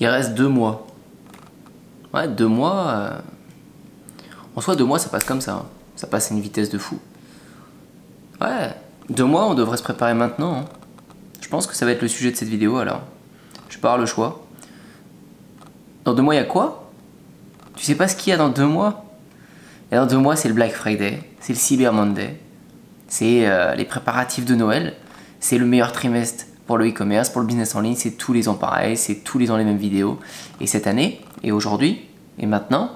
Il reste 2 mois. Ouais, 2 mois... En soi, 2 mois, ça passe comme ça. Hein. Ça passe à une vitesse de fou. Ouais, 2 mois, on devrait se préparer maintenant. Hein. Je pense que ça va être le sujet de cette vidéo, alors. Je pars le choix. Dans 2 mois, il y a quoi? Tu sais pas ce qu'il y a dans 2 mois? Et dans 2 mois, c'est le Black Friday, c'est le Cyber Monday, c'est les préparatifs de Noël, c'est le meilleur trimestre pour le e-commerce, pour le business en ligne, c'est tous les ans pareil, c'est tous les ans les mêmes vidéos. Et cette année, et aujourd'hui, et maintenant,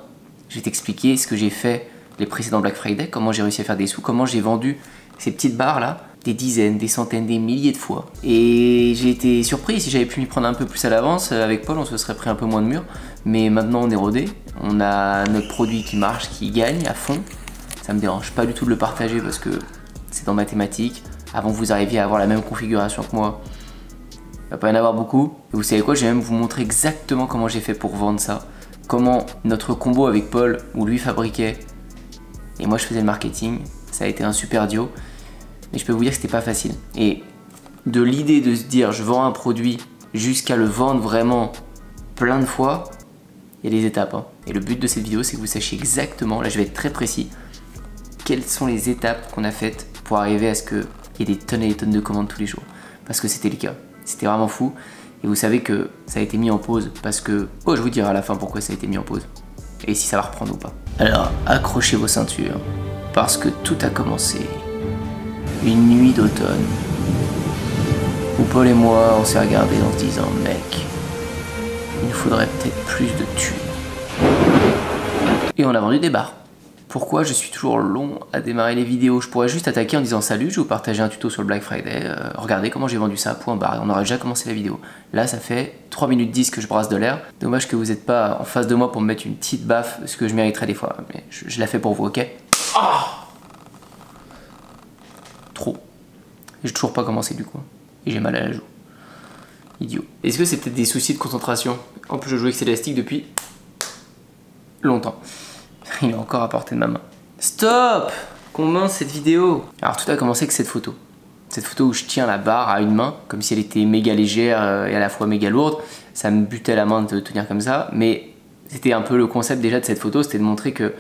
je vais t'expliquer ce que j'ai fait les précédents Black Friday, comment j'ai réussi à faire des sous, comment j'ai vendu ces petites barres là, des dizaines, des centaines, des milliers de fois. Et j'ai été surpris, si j'avais pu m'y prendre un peu plus à l'avance, avec Paul on se serait pris un peu moins de murs. Mais maintenant on est rodé, on a notre produit qui marche, qui gagne à fond. Ça me dérange pas du tout de le partager parce que c'est dans ma thématique. Avant que vous arriviez à avoir la même configuration que moi, il va pas y en avoir beaucoup. Et vous savez quoi, je vais même vous montrer exactement comment j'ai fait pour vendre ça. Comment notre combo avec Paul, où lui fabriquait et moi je faisais le marketing, ça a été un super duo. Mais je peux vous dire que c'était pas facile. Et de l'idée de se dire je vends un produit jusqu'à le vendre vraiment plein de fois, il y a des étapes. Hein. Et le but de cette vidéo, c'est que vous sachiez exactement, là je vais être très précis, quelles sont les étapes qu'on a faites pour arriver à ce qu'il y ait des tonnes et des tonnes de commandes tous les jours. Parce que c'était le cas. C'était vraiment fou. Et vous savez que ça a été mis en pause parce que... Oh, je vous dirai à la fin pourquoi ça a été mis en pause. Et si ça va reprendre ou pas. Alors, accrochez vos ceintures. Parce que tout a commencé. Une nuit d'automne. Où Paul et moi, on s'est regardés en se disant, mec, il nous faudrait peut-être plus de thunes. Et on a vendu des barres. Pourquoi je suis toujours long à démarrer les vidéos? Je pourrais juste attaquer en disant salut, je vais vous partager un tuto sur le Black Friday, regardez comment j'ai vendu ça, point barre, et on aurait déjà commencé la vidéo. Là ça fait 3 minutes 10 que je brasse de l'air, dommage que vous n'êtes pas en face de moi pour me mettre une petite baffe, ce que je mériterais des fois, mais je la fais pour vous, ok? Oh, trop. J'ai toujours pas commencé du coup, et j'ai mal à la joue. Idiot. Est-ce que c'est peut-être des soucis de concentration? En plus je joue avec cet élastique depuis longtemps. Il est encore à portée de ma main. Stop! Commence cette vidéo. Alors tout a commencé avec cette photo. Cette photo où je tiens la barre à une main, comme si elle était méga légère et à la fois méga lourde. Ça me butait la main de tenir comme ça, mais c'était un peu le concept déjà de cette photo, c'était de montrer que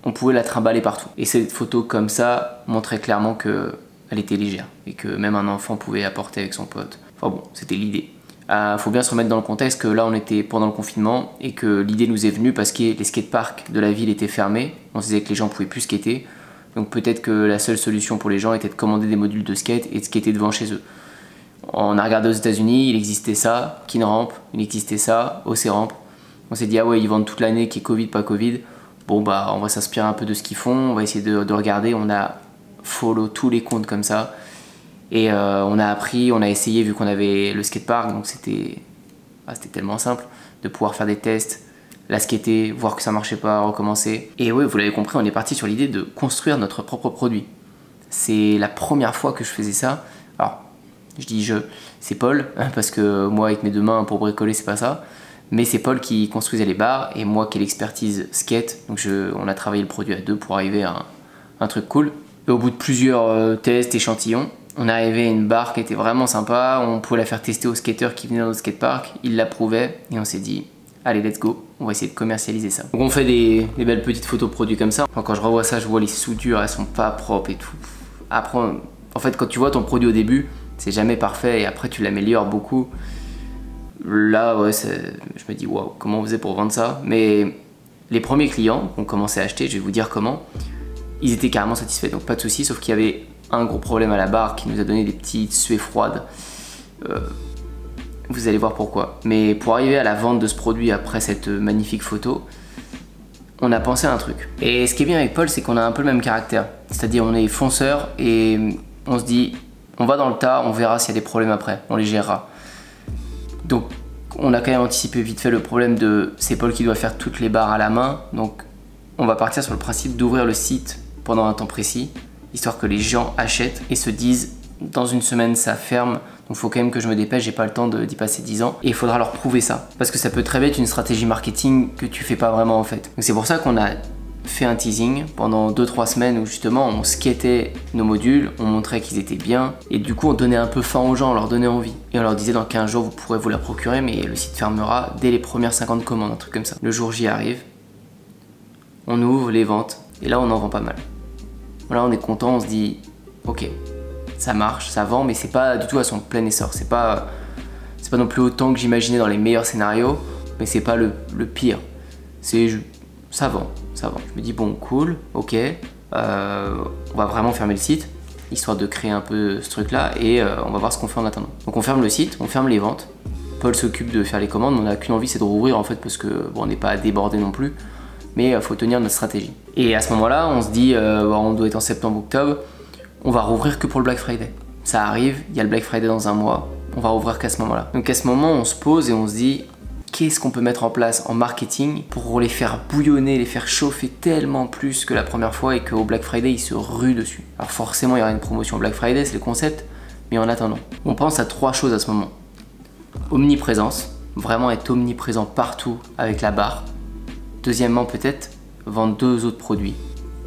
on pouvait la trimballer partout. Et cette photo comme ça montrait clairement qu'elle était légère et que même un enfant pouvait apporter avec son pote. Enfin bon, c'était l'idée. Faut bien se remettre dans le contexte que là on était pendant le confinement et que l'idée nous est venue parce que les skateparks de la ville étaient fermés. On se disait que les gens pouvaient plus skater. Donc peut-être que la seule solution pour les gens était de commander des modules de skate et de skater devant chez eux. On a regardé aux États-Unis, il existait ça, KinRamp, il existait ça, OCRamp. On s'est dit ah ouais ils vendent toute l'année qui est Covid, pas Covid. Bon bah on va s'inspirer un peu de ce qu'ils font, on va essayer de regarder. On a follow tous les comptes comme ça. Et on a appris, on a essayé vu qu'on avait le skatepark, donc c'était tellement simple de pouvoir faire des tests, la skater, voir que ça marchait pas, recommencer. Et oui, vous l'avez compris, on est parti sur l'idée de construire notre propre produit. C'est la première fois que je faisais ça. Alors, je dis je, c'est Paul, parce que moi avec mes 2 mains pour bricoler c'est pas ça. Mais c'est Paul qui construisait les barres et moi qui ai l'expertise skate. Donc on a travaillé le produit à 2 pour arriver à un truc cool. Et au bout de plusieurs tests, échantillons, on est arrivé à une barre qui était vraiment sympa, on pouvait la faire tester aux skateurs qui venaient dans notre skatepark, ils l'approuvaient et on s'est dit allez let's go, on va essayer de commercialiser ça. Donc on fait des belles petites photos produits comme ça. Enfin, quand je revois ça, je vois les soudures, elles sont pas propres et tout. Après, en fait quand tu vois ton produit au début, c'est jamais parfait et après tu l'améliores beaucoup. Là ouais, je me dis waouh, comment on faisait pour vendre ça? Mais les premiers clients qui ont commencé à acheter, je vais vous dire comment, ils étaient carrément satisfaits, donc pas de soucis, sauf qu'il y avait un gros problème à la barre qui nous a donné des petites suées froides. Vous allez voir pourquoi. Mais pour arriver à la vente de ce produit après cette magnifique photo, on a pensé à un truc. Et ce qui est bien avec Paul, c'est qu'on a un peu le même caractère. C'est-à-dire on est fonceur et on se dit, on va dans le tas, on verra s'il y a des problèmes après, on les gérera. Donc on a quand même anticipé vite fait le problème de c'est Paul qui doit faire toutes les barres à la main. Donc on va partir sur le principe d'ouvrir le site pendant un temps précis, histoire que les gens achètent et se disent dans une semaine ça ferme, donc il faut quand même que je me dépêche, j'ai pas le temps d'y passer 10 ans et il faudra leur prouver ça parce que ça peut très bien être une stratégie marketing que tu fais pas vraiment en fait. Donc c'est pour ça qu'on a fait un teasing pendant 2-3 semaines où justement on skatait nos modules, on montrait qu'ils étaient bien et du coup on donnait un peu faim aux gens, on leur donnait envie. Et on leur disait dans 15 jours vous pourrez vous la procurer mais le site fermera dès les premières 50 commandes, un truc comme ça. Le jour J arrive, on ouvre les ventes et là on en vend pas mal. Là on est content, on se dit ok, ça marche, ça vend mais c'est pas du tout à son plein essor, c'est pas non plus autant que j'imaginais dans les meilleurs scénarios mais c'est pas le pire. Ça vend. Je me dis bon cool, ok, on va vraiment fermer le site, histoire de créer un peu ce truc là et on va voir ce qu'on fait en attendant. Donc on ferme le site, on ferme les ventes, Paul s'occupe de faire les commandes, on n'a qu'une envie c'est de rouvrir en fait parce que bon, on n'est pas débordé non plus, mais il faut tenir notre stratégie. Et à ce moment là on se dit, on doit être en septembre-octobre, on va rouvrir que pour le Black Friday. Ça arrive, il y a le Black Friday dans un mois, on va rouvrir qu'à ce moment là. Donc à ce moment on se pose et on se dit, qu'est-ce qu'on peut mettre en place en marketing pour les faire bouillonner, les faire chauffer tellement plus que la première fois et qu'au Black Friday, ils se ruent dessus. Alors forcément, il y aura une promotion Black Friday, c'est le concept, mais en attendant, on pense à 3 choses à ce moment. Omniprésence, vraiment être omniprésent partout avec la barre. Deuxièmement, peut-être vendre 2 autres produits,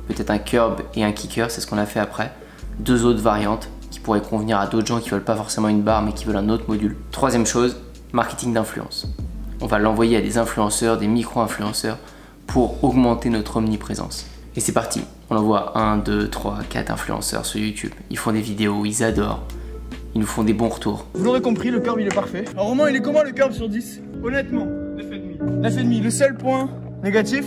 peut-être un curb et un kicker, c'est ce qu'on a fait après. 2 autres variantes qui pourraient convenir à d'autres gens qui veulent pas forcément une barre mais qui veulent un autre module. Troisième chose, marketing d'influence. On va l'envoyer à des influenceurs, des micro-influenceurs pour augmenter notre omniprésence. Et c'est parti, on envoie 1, 2, 3, 4 influenceurs sur YouTube. Ils font des vidéos, ils adorent, ils nous font des bons retours. Vous l'aurez compris, le curb il est parfait. Alors Romain, il est comment le curb sur 10? Honnêtement, 9,5. 9,5, le seul point négatif,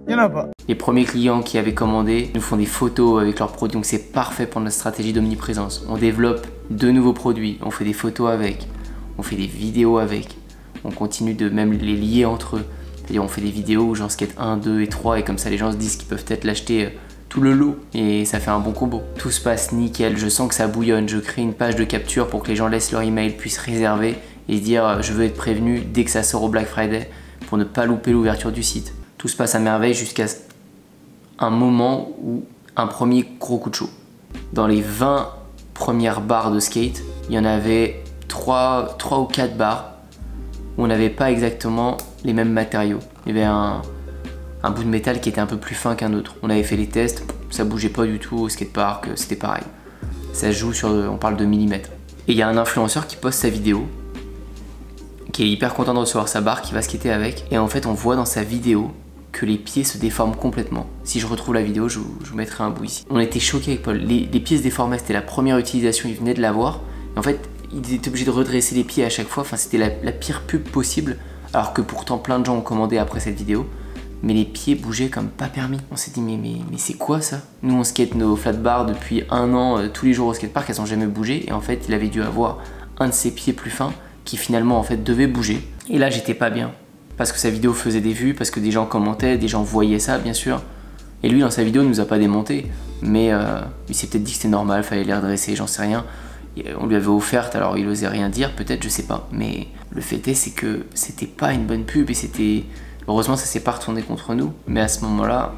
il n'y en a pas. Les premiers clients qui avaient commandé nous font des photos avec leurs produits, donc c'est parfait pour notre stratégie d'omniprésence. On développe 2 nouveaux produits, on fait des photos avec, on fait des vidéos avec. On continue de même les lier entre eux. C'est-à-dire on fait des vidéos où j'en skate 1, 2 et 3 et comme ça les gens se disent qu'ils peuvent peut-être l'acheter tout le lot et ça fait un bon combo. Tout se passe nickel, je sens que ça bouillonne, je crée une page de capture pour que les gens laissent leur email, puissent réserver et se dire je veux être prévenu dès que ça sort au Black Friday pour ne pas louper l'ouverture du site. Tout se passe à merveille jusqu'à un moment où un premier gros coup de chaud. Dans les 20 premières barres de skate, il y en avait 3 ou 4 barres où on n'avait pas exactement les mêmes matériaux. Il y avait un bout de métal qui était un peu plus fin qu'un autre. On avait fait les tests, ça bougeait pas du tout au skatepark, c'était pareil. Ça se joue sur, on parle de millimètres. Et il y a un influenceur qui poste sa vidéo, qui est hyper content de recevoir sa barre, qui va skater avec. Et en fait, on voit dans sa vidéo que les pieds se déforment complètement. Si je retrouve la vidéo, je vous mettrai un bout ici. On était choqués avec Paul. Les pieds se déformaient, c'était la première utilisation, il venait de l'avoir. Et en fait, il était obligé de redresser les pieds à chaque fois, enfin c'était la pire pub possible, alors que pourtant plein de gens ont commandé après cette vidéo, mais les pieds bougeaient comme pas permis. On s'est dit mais c'est quoi ça? Nous on skate nos flat bars depuis 1 an, tous les jours au skatepark, elles ont jamais bougé, et en fait il avait dû avoir un de ses pieds plus fins qui finalement en fait devait bouger. Et là j'étais pas bien, parce que sa vidéo faisait des vues, parce que des gens commentaient, des gens voyaient ça bien sûr, et lui dans sa vidéo nous a pas démonté, mais il s'est peut-être dit que c'était normal, fallait les redresser, j'en sais rien. On lui avait offerte, alors il osait rien dire, peut-être, je sais pas. Mais le fait est, c'est que c'était pas une bonne pub et c'était... Heureusement, ça s'est pas retourné contre nous. Mais à ce moment-là,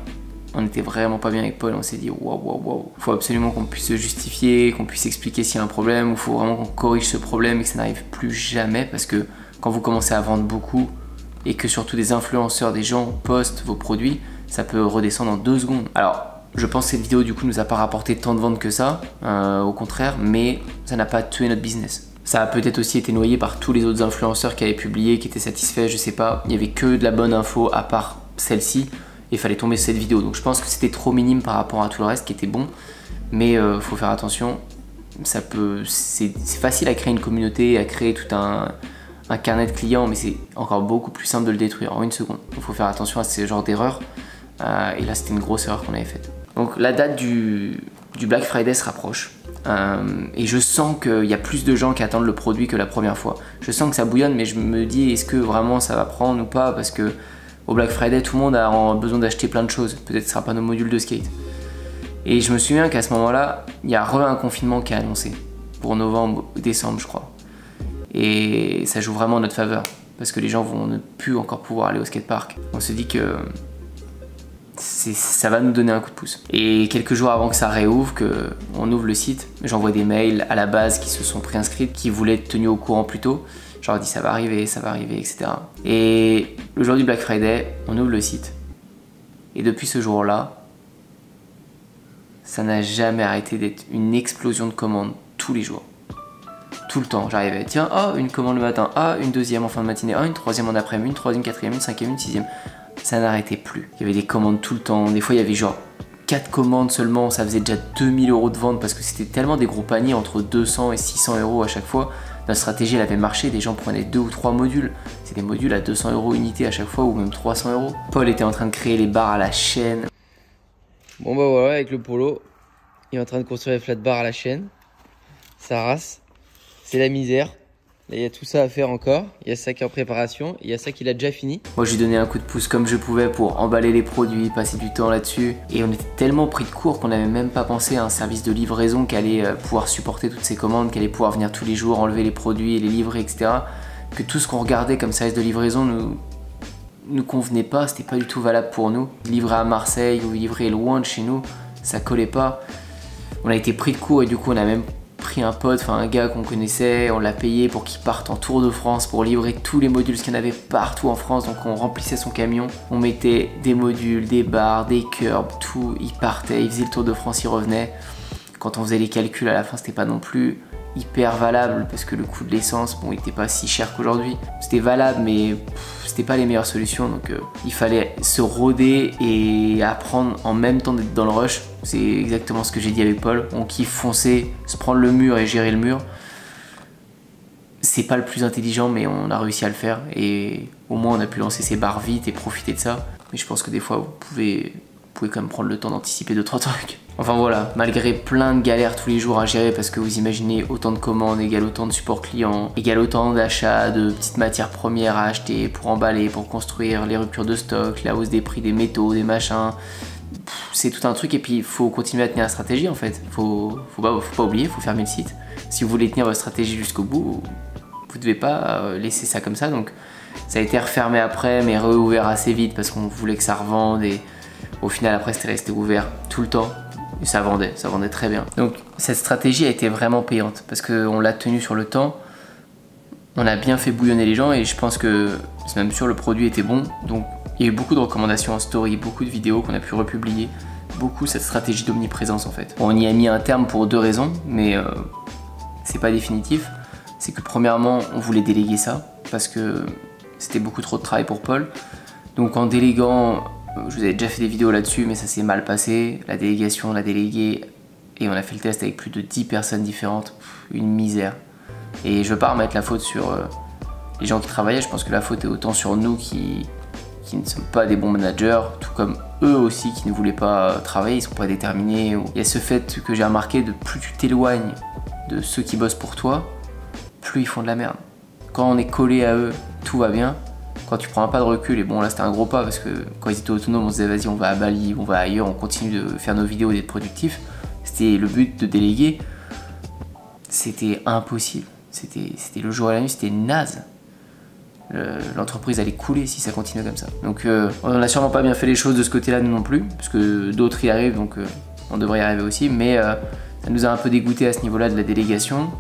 on était vraiment pas bien avec Paul. On s'est dit, waouh. Faut absolument qu'on puisse se justifier, qu'on puisse expliquer s'il y a un problème, ou faut vraiment qu'on corrige ce problème et que ça n'arrive plus jamais. Parce que quand vous commencez à vendre beaucoup et que surtout des influenceurs, des gens postent vos produits, ça peut redescendre en 2 secondes. Alors, je pense que cette vidéo du coup nous a pas rapporté tant de ventes que ça, au contraire, mais ça n'a pas tué notre business. Ça a peut-être aussi été noyé par tous les autres influenceurs qui avaient publié, qui étaient satisfaits, je sais pas. Il y avait que de la bonne info à part celle-ci, et il fallait tomber sur cette vidéo. Donc je pense que c'était trop minime par rapport à tout le reste qui était bon, mais faut faire attention. C'est facile à créer une communauté, à créer tout un carnet de clients, mais c'est encore beaucoup plus simple de le détruire en 1 seconde. Il faut faire attention à ce genre d'erreur. Et là c'était une grosse erreur qu'on avait faite. Donc la date du Black Friday se rapproche et je sens qu'il y a plus de gens qui attendent le produit que la première fois. Je sens que ça bouillonne, mais je me dis est-ce que vraiment ça va prendre ou pas, parce que au Black Friday tout le monde a besoin d'acheter plein de choses. Peut-être que ce sera pas nos modules de skate. Et je me souviens qu'à ce moment-là, il y a un confinement qui est annoncé pour novembre ou décembre je crois. Et ça joue vraiment en notre faveur parce que les gens vont ne plus encore pouvoir aller au skatepark. On se dit que ça va nous donner un coup de pouce. Et quelques jours avant que ça réouvre, qu'on ouvre le site, j'envoie des mails à la base qui se sont préinscrits, qui voulaient être tenus au courant plus tôt. Je leur dis ça va arriver, etc. Et le jour du Black Friday, on ouvre le site. Et depuis ce jour-là, ça n'a jamais arrêté d'être une explosion de commandes tous les jours. Tout le temps, j'arrivais, tiens, une commande le matin, une deuxième en fin de matinée, une troisième en après-midi, une troisième, quatrième, une cinquième, une sixième. Ça n'arrêtait plus. Il y avait des commandes tout le temps. Des fois, il y avait genre 4 commandes seulement. Ça faisait déjà 2000 € de vente parce que c'était tellement des gros paniers entre 200 et 600 € à chaque fois. Notre stratégie, elle avait marché. Des gens prenaient 2 ou 3 modules. C'est des modules à 200 € unité à chaque fois ou même 300 €. Paul était en train de créer les barres à la chaîne. Bon bah voilà, avec le polo, il est en train de construire les flat barres à la chaîne. Ça race. C'est la misère. Là, il y a tout ça à faire encore. Il y a ça qui est en préparation. Il y a ça qu'il a déjà fini. Moi, j'ai donné un coup de pouce comme je pouvais pour emballer les produits, passer du temps là-dessus. Et on était tellement pris de court qu'on n'avait même pas pensé à un service de livraison qui allait pouvoir supporter toutes ces commandes, qui allait pouvoir venir tous les jours, enlever les produits, les livrer, etc. Que tout ce qu'on regardait comme service de livraison nous convenait pas. C'était pas du tout valable pour nous. Livrer à Marseille ou livrer loin de chez nous, ça collait pas. On a été pris de court et du coup, on a même pris un pote, enfin un gars qu'on connaissait, on l'a payé pour qu'il parte en tour de France pour livrer tous les modules, parce qu'il y en avait partout en France, donc on remplissait son camion, on mettait des modules, des barres, des curbs, tout, il partait, il faisait le tour de France, il revenait. Quand on faisait les calculs à la fin, c'était pas non plus hyper valable parce que le coût de l'essence, bon, il était pas si cher qu'aujourd'hui. C'était valable, mais c'était pas les meilleures solutions, donc il fallait se rôder et apprendre en même temps d'être dans le rush. C'est exactement ce que j'ai dit avec Paul. On kiffe foncer, se prendre le mur et gérer le mur. C'est pas le plus intelligent, mais on a réussi à le faire et au moins on a pu lancer ses barres vite et profiter de ça. Mais je pense que des fois vous pouvez quand même prendre le temps d'anticiper 2-3 trucs. Enfin voilà, malgré plein de galères tous les jours à gérer, parce que vous imaginez autant de commandes égale autant de support client, égale autant d'achats de petites matières premières à acheter pour emballer, pour construire, les ruptures de stock, la hausse des prix des métaux, des machins. C'est tout un truc et puis il faut continuer à tenir la stratégie en fait. Faut pas oublier, faut fermer le site. Si vous voulez tenir votre stratégie jusqu'au bout, vous devez pas laisser ça comme ça. Donc ça a été refermé après mais réouvert assez vite parce qu'on voulait que ça revende et au final après c'était resté ouvert tout le temps. Et ça vendait très bien. Donc cette stratégie a été vraiment payante parce qu'on l'a tenue sur le temps. On a bien fait bouillonner les gens et je pense que c'est même sûr le produit était bon. Donc il y a eu beaucoup de recommandations en story, beaucoup de vidéos qu'on a pu republier. Beaucoup cette stratégie d'omniprésence en fait. On y a mis un terme pour 2 raisons, mais c'est pas définitif. C'est que premièrement on voulait déléguer ça parce que c'était beaucoup trop de travail pour Paul. Donc en déléguant, je vous avais déjà fait des vidéos là-dessus, mais ça s'est mal passé. La délégation, on l'a délégué et on a fait le test avec plus de 10 personnes différentes. Une misère. Et je veux pas remettre la faute sur les gens qui travaillaient. Je pense que la faute est autant sur nous qui ne sommes pas des bons managers, tout comme eux aussi qui ne voulaient pas travailler, ils sont pas déterminés. Il y a ce fait que j'ai remarqué, de plus tu t'éloignes de ceux qui bossent pour toi, plus ils font de la merde. Quand on est collé à eux, tout va bien. Quand tu prends un pas de recul, et bon là c'était un gros pas parce que quand ils étaient autonomes on se disait vas-y on va à Bali, on va ailleurs, on continue de faire nos vidéos et d'être productifs. C'était le but de déléguer. C'était impossible. C'était le jour et la nuit, c'était naze. L'entreprise allait couler si ça continuait comme ça. Donc on n'a sûrement pas bien fait les choses de ce côté-là nous non plus, parce que d'autres y arrivent, donc on devrait y arriver aussi, mais ça nous a un peu dégoûté à ce niveau-là de la délégation.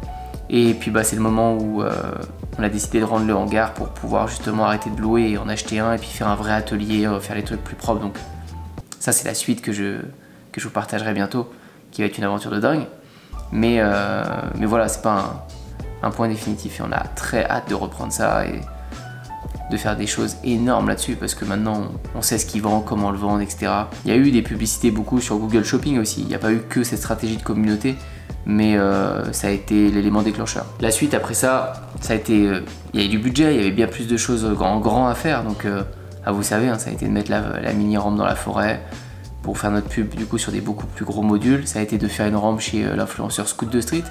Et puis bah, c'est le moment où on a décidé de rendre le hangar pour pouvoir justement arrêter de louer et en acheter un et puis faire un vrai atelier, faire les trucs plus propres. Donc ça c'est la suite que je vous partagerai bientôt, qui va être une aventure de dingue. Mais voilà, c'est pas un point définitif et on a très hâte de reprendre ça et de faire des choses énormes là-dessus parce que maintenant on sait ce qu'ils vendent, comment le vendre, etc. Il y a eu des publicités beaucoup sur Google Shopping aussi, il n'y a pas eu que cette stratégie de communauté, mais ça a été l'élément déclencheur. La suite après ça, ça a été, il y avait du budget, il y avait bien plus de choses en grand à faire, donc vous savez, hein, ça a été de mettre la mini rampe dans la forêt pour faire notre pub du coup sur des beaucoup plus gros modules. Ça a été de faire une rampe chez l'influenceur Scoot de Street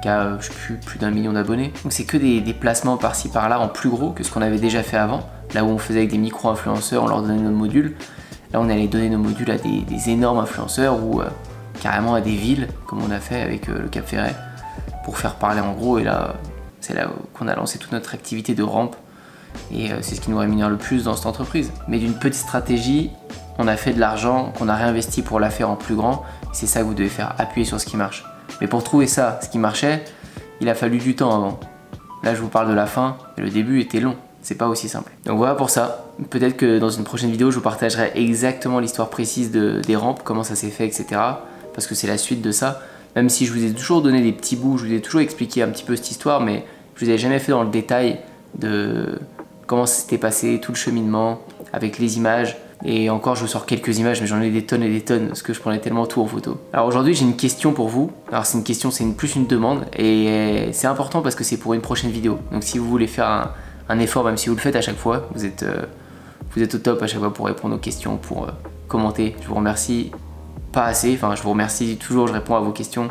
qui a je sais plus d'1 million d'abonnés. Donc c'est que des placements par-ci par-là en plus gros que ce qu'on avait déjà fait avant. Là où on faisait avec des micro-influenceurs, on leur donnait nos modules. Là on allait donner nos modules à des énormes influenceurs ou carrément à des villes comme on a fait avec le Cap Ferret pour faire parler en gros. Et là c'est là qu'on a lancé toute notre activité de rampe et c'est ce qui nous rémunère le plus dans cette entreprise. Mais d'une petite stratégie, on a fait de l'argent qu'on a réinvesti pour la faire en plus grand. C'est ça que vous devez faire, appuyer sur ce qui marche. Mais pour trouver ça, ce qui marchait, il a fallu du temps avant. Là, je vous parle de la fin, mais le début était long. c'est pas aussi simple. Donc voilà pour ça. Peut-être que dans une prochaine vidéo, je vous partagerai exactement l'histoire précise des rampes, comment ça s'est fait, etc. Parce que c'est la suite de ça. Même si je vous ai toujours donné des petits bouts, je vous ai toujours expliqué un petit peu cette histoire, mais je vous ai jamais fait dans le détail de comment ça s'était passé, tout le cheminement, avec les images. Et encore, je vous sors quelques images, mais j'en ai des tonnes et des tonnes, parce que je prenais tellement tout en photo. Alors aujourd'hui, j'ai une question pour vous. Alors c'est une question, c'est plus une demande, et c'est important parce que c'est pour une prochaine vidéo. Donc si vous voulez faire un effort, même si vous le faites à chaque fois, vous êtes au top à chaque fois pour répondre aux questions, pour commenter. Je vous remercie pas assez, enfin je vous remercie toujours, je réponds à vos questions,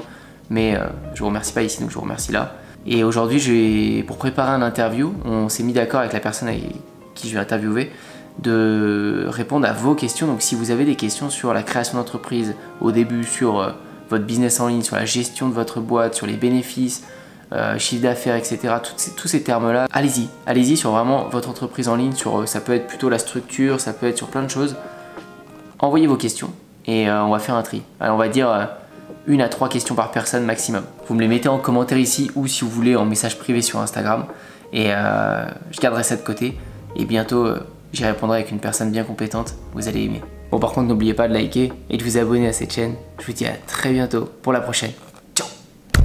mais je vous remercie pas ici, donc je vous remercie là. Et aujourd'hui, pour préparer un interview, on s'est mis d'accord avec la personne avec qui je vais interviewer de répondre à vos questions. Donc si vous avez des questions sur la création d'entreprise au début, sur votre business en ligne, sur la gestion de votre boîte, sur les bénéfices, chiffre d'affaires, etc., tous ces termes-là, allez-y sur vraiment votre entreprise en ligne, sur ça peut être plutôt la structure, ça peut être sur plein de choses. Envoyez vos questions et on va faire un tri. Alors on va dire 1 à 3 questions par personne maximum. Vous me les mettez en commentaire ici ou si vous voulez en message privé sur Instagram et je garderai ça de côté et bientôt j'y répondrai avec une personne bien compétente, vous allez aimer. Bon par contre n'oubliez pas de liker et de vous abonner à cette chaîne. Je vous dis à très bientôt pour la prochaine.